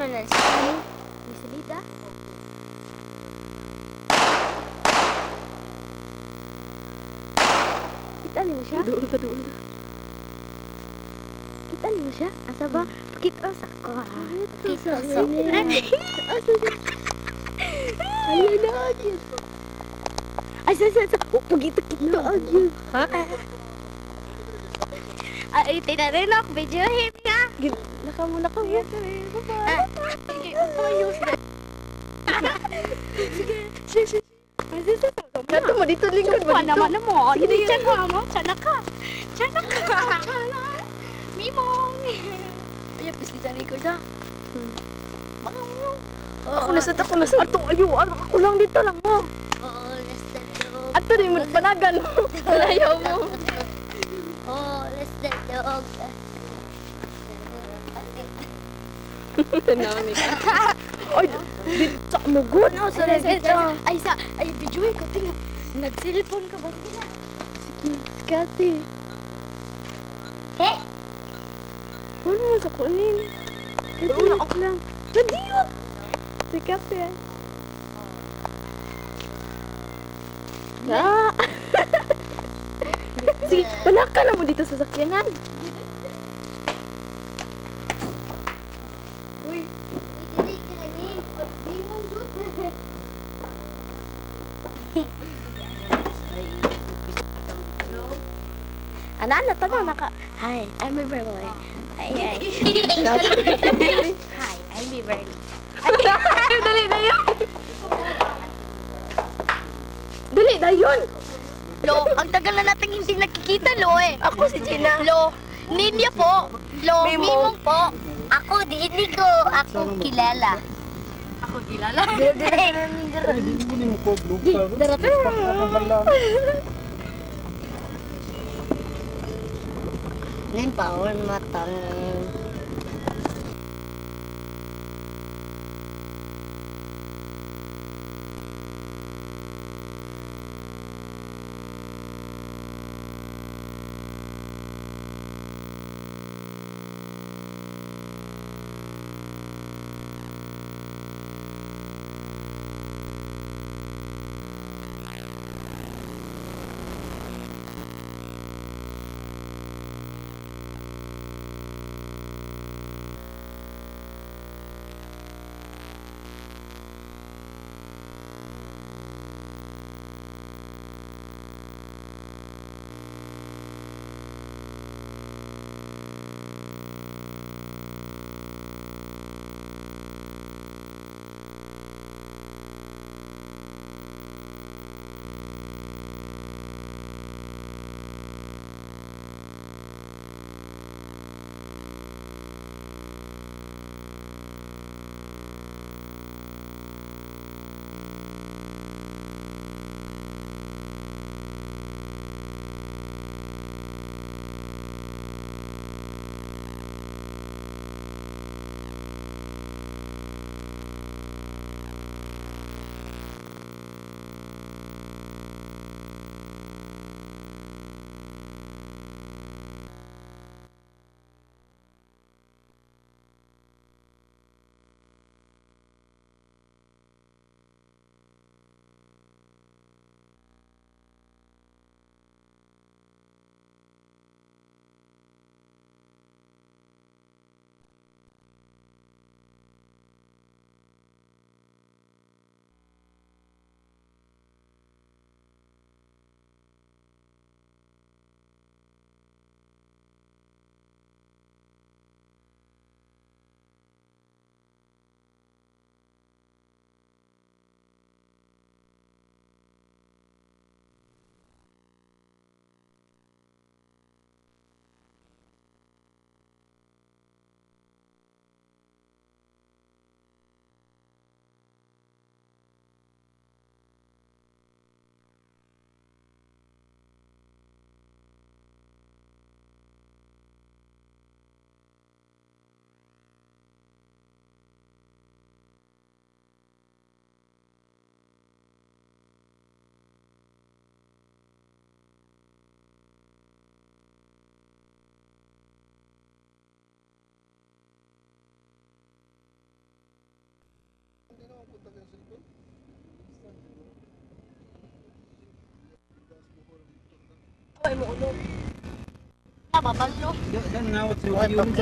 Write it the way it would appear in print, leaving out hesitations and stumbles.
na siya. May salida. Kita niyo siya? Doon ka, doon ka. Kita niyo siya? Asa ba? Pakita sa ko. Pakita sa ko. Asa siya? Ayun na agad. Asa siya? Pagkita kita agad. Ha? Ay, tinarin ako. Videohin nga. Nakamuna ka mo. Sige, upayos na. Sige. Kato mo, dito lingkod mo. Supa naman mo. Hindi dyan mo. Tiyan ka. Mimong. Ay, pisi dyan ko siya. Ako nasad. Ato, ayo. Ako lang dito lang mo. Oo, nasa loob. Ato rin mo, panagan mo. Ayaw mo. Oo, nasa loob. Tanawin ka. Ay, dito mo good. No, sorry. Ay, videoin ko. Tingnan. Nag-cellphone ka ba? Sige, Kati. Eh? Ano mo sa kunin? Ito na ako lang. Nadiyot! Si Kati ay. Ah! Sige, wala ka na mo dito sa sakyanan. Uy, Ana, taga naka. Hi, I'm Beverly. Hi, I'm Beverly. dali na yun! Dali na yun! Lo, ang tagal na natin hindi nakikita, Lo eh. Ako si Gina. Lo, Ninya po. Lo, Mimo. Mimong po. Ako, hindi ko ako kilala. Ako kilala? Ngayon pa, matang. Ay mo ulo. Mabalo. Dan ngawat si Wayo.